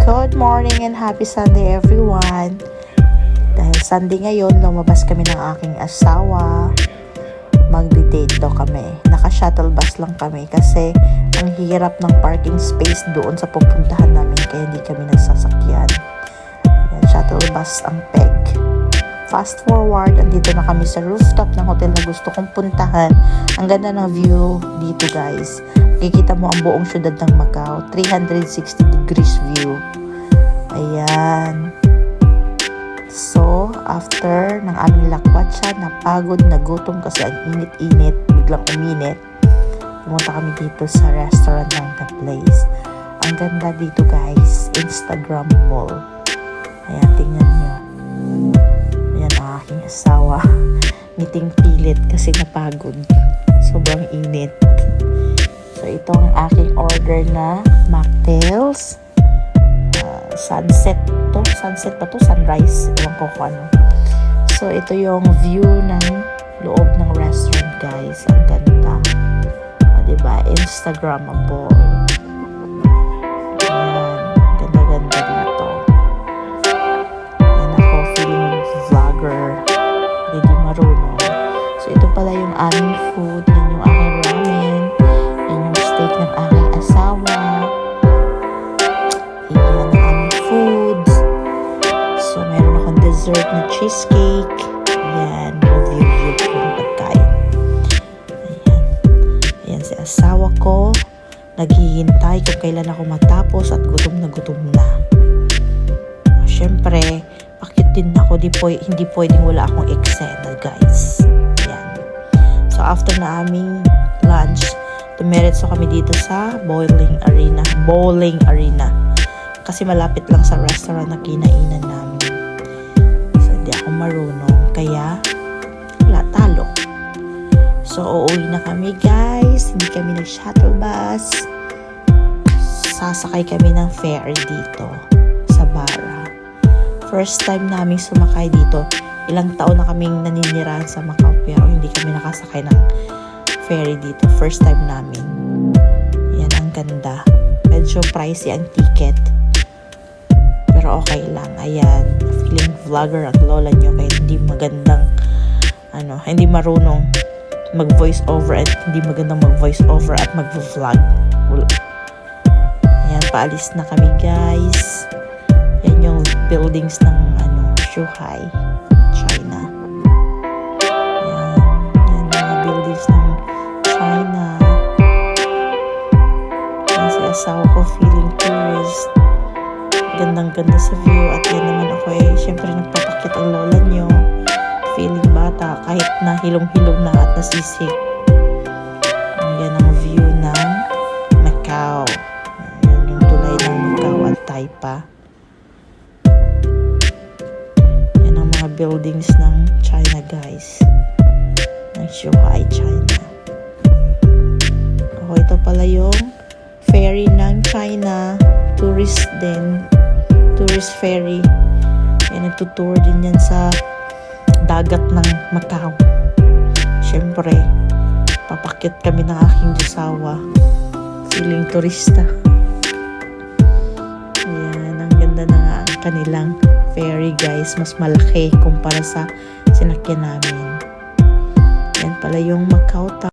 Good morning and happy Sunday everyone. Dahil Sunday ngayon, lumabas kami ng aking asawa. Magdi-date daw kami. Naka-shuttle bus lang kami kasi ang hirap ng parking space doon sa pupuntahan namin kaya hindi kami nagsasakyan. Yan, shuttle bus ang peg. Fast forward, andito na kami sa rooftop ng hotel na gusto kong puntahan. Ang ganda ng view dito guys. Kikita mo ang buong syudad ng Macau. 360 degrees view. Ayan. So, after ng aming lakwatsa, napagod, nagutom kasi ang init-init, biglang uminit. Pumunta kami dito sa restaurant ng The Place. Ang ganda dito guys. Instagrammable. Ayan, tingnan nyo. Ayan ang aking asawa. Ngiting pilit kasi napagod. Sobrang init. So, ito ang aking order na mocktails. Sunset to. Sunset pa to? Sunrise. Ewan ko kung ano. So, ito yung view ng loob ng restaurant, guys. Ang ganda. Diba? Instagrammable. Ayan. Ganda-ganda dito. Ayan ako, feeling vlogger. Hindi marunong. So, ito pala yung aming food. Yan yung aking ramen. Yan yung steak ng aking asawa. Yan ang aming foods. So, meron akong dessert na cheesecake. Yan. Review ko yung pagkain. Ayan. Ayan si asawa ko. Naghihintay kung kailan ako matapos at gutom na. Siyempre, pakit din ako. Hindi pwedeng wala akong eksena, guys. Ayan. So, after na aming lunch, dumiretso kami dito sa bowling arena. Kasi malapit lang sa restaurant na kinainan namin. So, hindi ako marunong. Kaya, wala, talo. So, uuwi na kami, guys. Hindi kami nag-shuttle bus. Sasakay kami ng ferry dito sa Bara. First time namin sumakay dito. Ilang taon na kaming naninirahan sa Macau pero hindi kami nakasakay ng ferry dito. First time namin. Yan, ang ganda. Medyo pricey ang ticket. Pero okay lang. Ayan. Feeling vlogger ang lola nyo kahit hindi magandang hindi marunong mag-voice over at hindi magandang mag-voice over at mag-vlog. Ayan, paalis na kami guys. Yan yung buildings ng Zhuhai, China. Yan mga buildings ng China. Yan si asawa ko feeling tourist. Gandang-ganda sa view at yan naman ako syempre nagpapakit ang lola nyo. Feeling bata kahit na hilong-hilong na at nasisig. Yan ang view ng Macau. Yan yung tulay ng Macau at Taipa. Yan ang mga buildings ng China guys. Ng Zhuhai, China. O, ito pala yung ferry ng China. Tourist ferry. Yan, nagtutour din yan sa dagat ng Macau. Siyempre, papakit kami ng aking asawa. Feeling turista. Ayan, ang ganda na nga ang kanilang ferry guys. Mas malaki kumpara sa sinakyan namin. Yan pala yung Macau Town.